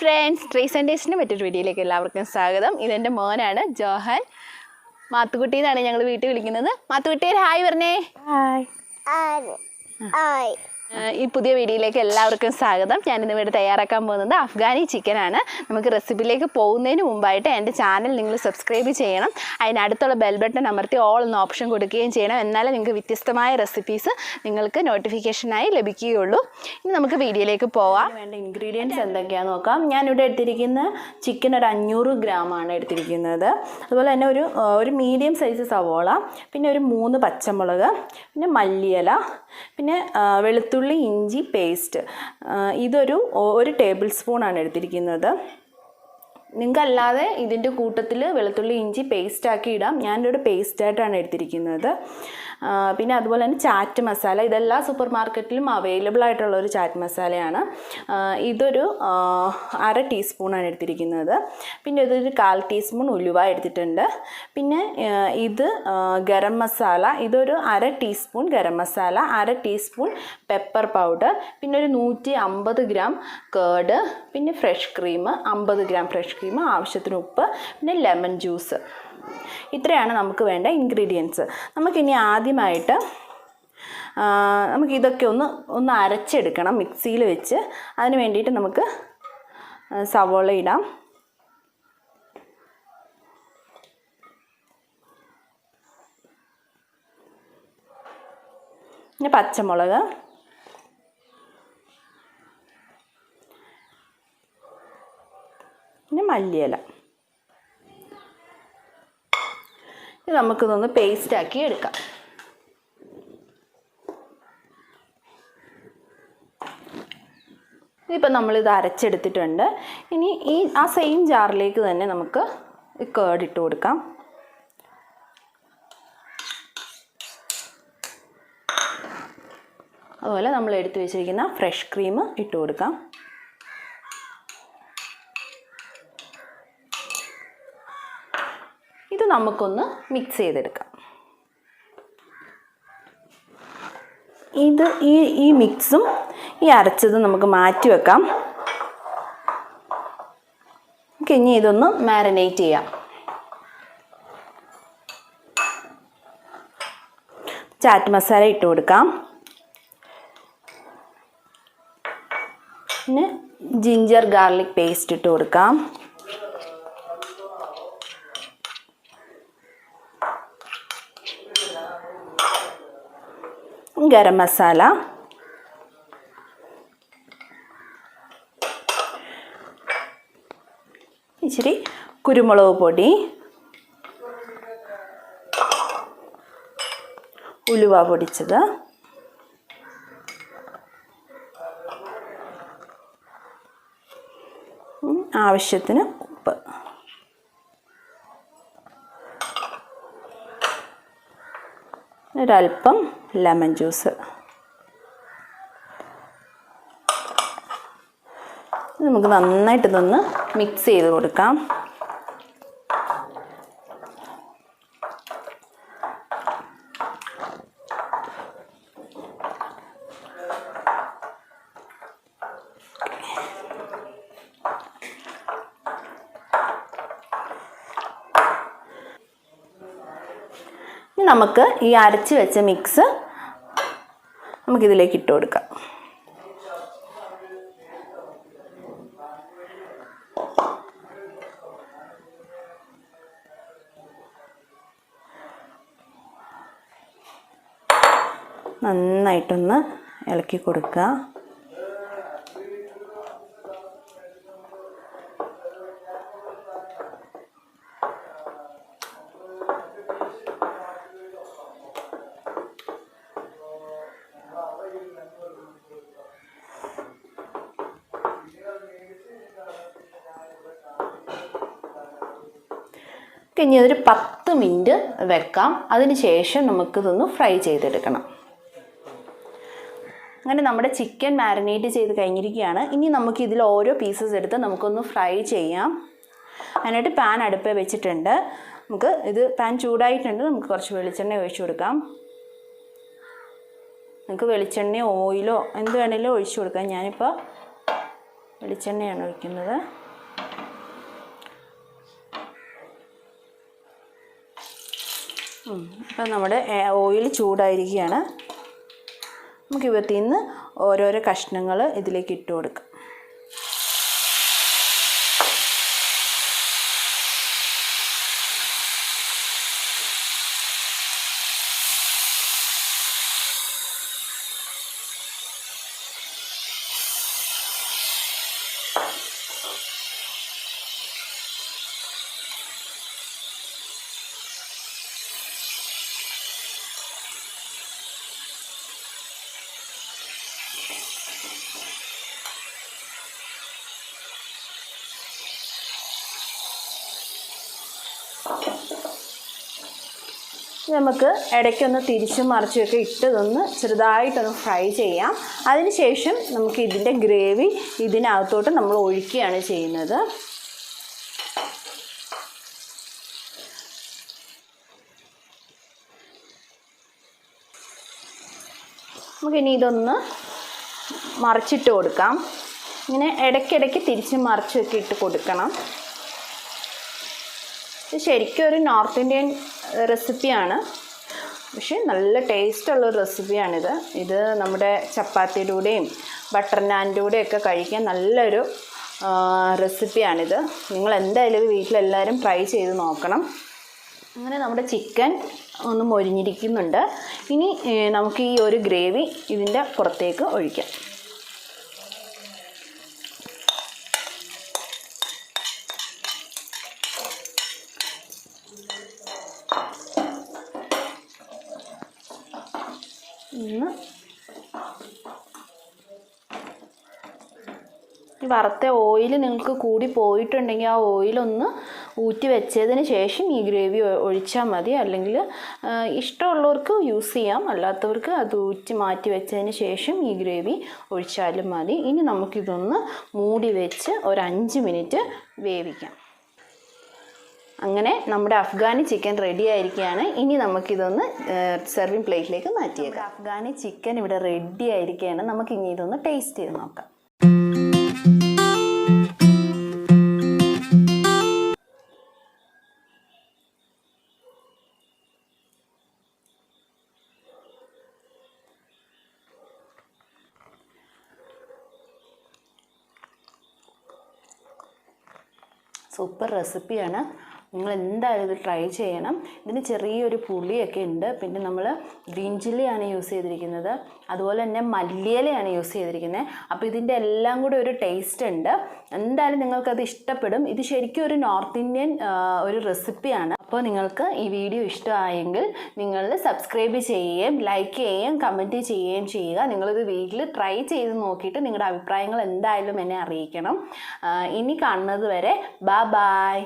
Friends, trace and ടേസ്റ്റിൻ്റെ മറ്റൊരു വീഡിയോയിലേക്ക് എല്ലാവർക്കും സ്വാഗതം. ഇതെൻ്റെ മോനാണ് ജോഹാൻ. മാത്തുക്കുട്ടി എന്നാണ് ഞങ്ങൾ വീട്ടിൽ വിളിക്കുന്നത്. മാത്തുക്കുട്ടി ഒരു ഹായ് പറഞ്ഞേ. ഹായ്. ഈ പുതിയ വീഡിയോയിലേക്ക് എല്ലാവർക്കും സ്വാഗതം. ഞാനിന്ന് ഇവിടെ തയ്യാറാക്കാൻ പോകുന്നത് അഫ്ഗാനി ചിക്കനാണ്. നമുക്ക് റെസിപ്പിയിലേക്ക് പോകുന്നതിന് മുമ്പായിട്ട് എൻ്റെ ചാനൽ നിങ്ങൾ സബ്സ്ക്രൈബ് ചെയ്യണം. അതിനടുത്തുള്ള ബെൽ ബട്ടൺ അമർത്തി ഓൾ എന്ന ഓപ്ഷൻ കൊടുക്കുകയും ചെയ്യണം. എന്നാലേ നിങ്ങൾക്ക് വ്യത്യസ്തമായ റെസിപ്പീസ് നിങ്ങൾക്ക് നോട്ടിഫിക്കേഷനായി ലഭിക്കുകയുള്ളൂ. ഇനി നമുക്ക് വീഡിയോയിലേക്ക് പോവാം. വേണ്ട ഇൻഗ്രീഡിയൻസ് എന്തൊക്കെയാണെന്ന് നോക്കാം. ഞാനിവിടെ എടുത്തിരിക്കുന്ന ചിക്കൻ ഒരു 500 ഗ്രാമാണ് എടുത്തിരിക്കുന്നത്. അതുപോലെ തന്നെ ഒരു മീഡിയം സൈസ് സവോള, പിന്നെ ഒരു 3 പച്ചമുളക്, പിന്നെ മല്ലിയില, പിന്നെ വെളുത്തുള്ളി ഇഞ്ചി പേസ്റ്റ്. ഇതൊരു 1 ടേബിൾ സ്പൂണാണ് എടുത്തിരിക്കുന്നത്. നിങ്ങൾക്കല്ലാതെ ഇതിൻ്റെ കൂട്ടത്തിൽ വെളുത്തുള്ളി ഇഞ്ചി പേസ്റ്റാക്കി ഇടാം. ഞാനൊരു പേസ്റ്റായിട്ടാണ് എടുത്തിരിക്കുന്നത്. പിന്നെ അതുപോലെ തന്നെ ചാറ്റ് മസാല. ഇതെല്ലാ സൂപ്പർ മാർക്കറ്റിലും അവൈലബിൾ ആയിട്ടുള്ള ഒരു ചാറ്റ് മസാലയാണ്. ഇതൊരു 1/2 ടീസ്പൂണാണ് എടുത്തിരിക്കുന്നത്. പിന്നെ ഇതൊരു 1/4 ടീസ്പൂൺ ഉലുവ എടുത്തിട്ടുണ്ട്. പിന്നെ ഇത് ഗരം മസാല. ഇതൊരു 1/2 teaspoon garam masala, 1/2 teaspoon pepper powder, പിന്നെ ഒരു 150 ഗ്രാം കേർഡ്, പിന്നെ fresh cream 50 gram fresh cream, ആവശ്യത്തിന് ഉപ്പ്, പിന്നെ ലെമൺ ജ്യൂസ്. ഇത്രയാണ് നമുക്ക് വേണ്ട ഇൻഗ്രീഡിയൻസ്. നമുക്കിനി ആദ്യമായിട്ട് നമുക്കിതൊക്കെ ഒന്ന് അരച്ചെടുക്കണം മിക്സിയിൽ വെച്ച്. അതിന് വേണ്ടിയിട്ട് നമുക്ക് സവോള ഇടാം. പിന്നെ പച്ചമുളക്, പിന്നെ മല്ലിയില. ഇത് നമുക്കിതൊന്ന് പേസ്റ്റാക്കി എടുക്കാം. ഇതിപ്പോൾ നമ്മളിത് അരച്ചെടുത്തിട്ടുണ്ട്. ഇനി ആ സെയിം ജാറിലേക്ക് തന്നെ നമുക്ക് കേർഡ് ഇട്ട് കൊടുക്കാം. അതുപോലെ നമ്മൾ എടുത്തു വെച്ചിരിക്കുന്ന ഫ്രഷ് ക്രീം ഇട്ട് കൊടുക്കാം. ഇത് നമുക്കൊന്ന് മിക്സ് ചെയ്തെടുക്കാം. ഈ മിക്സും ഈ അരച്ചതും നമുക്ക് മാറ്റി വെക്കാം. ഇനി ഇതൊന്ന് മാരിനേറ്റ് ചെയ്യാം. ചാറ്റ് മസാല ഇട്ട് കൊടുക്കാം. പിന്നെ ജിഞ്ചർ ഗാർലിക് പേസ്റ്റ് ഇട്ട് കൊടുക്കാം. ഗരം മസാല, ഇച്ചിരി കുരുമുളക് പൊടി, ഉലുവ പൊടിച്ചത്, ആവശ്യത്തിന് ഉപ്പ്, ഒരല്പം ലെമൺ ജ്യൂസ്. നമുക്ക് നന്നായിട്ട് ഇതൊന്ന് മിക്സ് ചെയ്ത് കൊടുക്കാം. ഇനി നമുക്ക് ഈ അരച്ച് വെച്ച മിക്സ് നമുക്കിതിലേക്ക് ഇട്ട് കൊടുക്കാം. നന്നായിട്ടൊന്ന് ഇളക്കി കൊടുക്കുക. ഇനി അതൊരു 10 മിനിറ്റ് വെക്കാം. അതിന് ശേഷം നമുക്കിതൊന്ന് ഫ്രൈ ചെയ്തെടുക്കണം. അങ്ങനെ നമ്മുടെ ചിക്കൻ മാരിനേറ്റ് ചെയ്ത് കഴിഞ്ഞിരിക്കുകയാണ്. ഇനി നമുക്ക് ഇതിൽ ഓരോ പീസസ് എടുത്ത് നമുക്കൊന്ന് ഫ്രൈ ചെയ്യാം. അതിനായിട്ട് പാൻ അടുപ്പേ വെച്ചിട്ടുണ്ട്. പാൻ ചൂടായിട്ടുണ്ട്. നമുക്ക് കുറച്ച് വെളിച്ചെണ്ണ ഒഴിച്ചു കൊടുക്കാം. നിങ്ങൾക്ക് വെളിച്ചെണ്ണയോ ഓയിലോ എന്ത് വേണമെങ്കിലും ഒഴിച്ചു കൊടുക്കാം. ഞാനിപ്പോൾ വെളിച്ചെണ്ണയാണ് ഒഴിക്കുന്നത്. ഇപ്പം നമ്മുടെ ഓയിൽ ചൂടായിരിക്കുകയാണ്. നമുക്ക് ഇവത്തിൽ നിന്ന് ഓരോരോ കഷ്ണങ്ങൾ ഇതിലേക്ക് ഇട്ട് കൊടുക്കാം. നമുക്ക് ഇടയ്ക്കൊന്ന് തിരിച്ചും മറിച്ചുമൊക്കെ ഇട്ടതൊന്ന് ചെറുതായിട്ടൊന്ന് ഫ്രൈ ചെയ്യാം. അതിനുശേഷം നമുക്ക് ഇതിൻ്റെ ഗ്രേവി ഇതിനകത്തോട്ട് നമ്മൾ ഒഴിക്കുകയാണ് ചെയ്യുന്നത്. നമുക്കിനി ഇതൊന്ന് മറിച്ചിട്ട് കൊടുക്കാം. ഇങ്ങനെ ഇടയ്ക്കിടയ്ക്ക് തിരിച്ചും മറിച്ചൊക്കെ ഇട്ട് കൊടുക്കണം. ഇത് ശരിക്കും ഒരു നോർത്ത് ഇന്ത്യൻ റെസിപ്പിയാണ്, പക്ഷേ നല്ല ടേസ്റ്റുള്ളൊരു റെസിപ്പിയാണിത്. ഇത് നമ്മുടെ ചപ്പാത്തിയുടെ കൂടെയും ബട്ടർ നാനിൻ്റെ കൂടെയൊക്കെ കഴിക്കാൻ നല്ലൊരു റെസിപ്പിയാണിത്. നിങ്ങൾ എന്തായാലും വീട്ടിലെല്ലാവരും ട്രൈ ചെയ്ത് നോക്കണം. അങ്ങനെ നമ്മുടെ ചിക്കൻ ഒന്ന് മൊരിഞ്ഞിരിക്കുന്നുണ്ട്. ഇനി നമുക്ക് ഈ ഒരു ഗ്രേവി ഇതിൻ്റെ പുറത്തേക്ക് ഒഴിക്കാം. ഈ വറുത്ത ഓയിൽ നിങ്ങൾക്ക് കൂടി പോയിട്ടുണ്ടെങ്കിൽ ആ ഓയിലൊന്ന് ഊറ്റി വെച്ചതിന് ശേഷം ഈ ഗ്രേവി ഒഴിച്ചാൽ മതി. അല്ലെങ്കിൽ ഇഷ്ടമുള്ളവർക്ക് യൂസ് ചെയ്യാം, അല്ലാത്തവർക്ക് അത് ഊറ്റി മാറ്റി വെച്ചതിന് ശേഷം ഈ ഗ്രേവി ഒഴിച്ചാലും മതി. ഇനി നമുക്കിതൊന്ന് മൂടി വെച്ച് ഒരു 5 മിനിറ്റ് വേവിക്കാം. അങ്ങനെ നമ്മുടെ അഫ്ഗാനി ചിക്കൻ റെഡി ആയിരിക്കുകയാണ്. ഇനി നമുക്കിതൊന്ന് സെർവിങ് പ്ലേറ്റിലേക്ക് മാറ്റിയേക്കാം. അഫ്ഗാനി ചിക്കൻ ഇവിടെ റെഡി ആയിരിക്കുകയാണ്. നമുക്കിനി ഇതൊന്ന് ടേസ്റ്റ് ചെയ്ത് നോക്കാം. സൂപ്പർ റെസിപ്പിയാണ്. നിങ്ങൾ എന്തായാലും ഇത് ട്രൈ ചെയ്യണം. ഇതിന് ചെറിയൊരു പുളിയൊക്കെ ഉണ്ട്. പിന്നെ നമ്മൾ ഗ്രീൻ ചില്ലിയാണ് യൂസ് ചെയ്തിരിക്കുന്നത്, അതുപോലെ തന്നെ മല്ലിയിലയാണ് യൂസ് ചെയ്തിരിക്കുന്നത്. അപ്പോൾ ഇതിൻ്റെ എല്ലാം കൂടെ ഒരു ടേസ്റ്റ് ഉണ്ട്. എന്തായാലും നിങ്ങൾക്കത് ഇഷ്ടപ്പെടും. ഇത് ശരിക്കും ഒരു നോർത്ത് ഇന്ത്യൻ ഒരു റെസിപ്പിയാണ്. അപ്പോൾ നിങ്ങൾക്ക് ഈ വീഡിയോ ഇഷ്ടമായെങ്കിൽ നിങ്ങൾ സബ്സ്ക്രൈബ് ചെയ്യുകയും ലൈക്ക് ചെയ്യുകയും കമൻറ്റ് ചെയ്യുകയും ചെയ്യുക. നിങ്ങളിത് വീട്ടിൽ ട്രൈ ചെയ്ത് നോക്കിയിട്ട് നിങ്ങളുടെ അഭിപ്രായങ്ങൾ എന്തായാലും എന്നെ അറിയിക്കണം. ഇനി കാണുന്നത് വരെ ബൈ.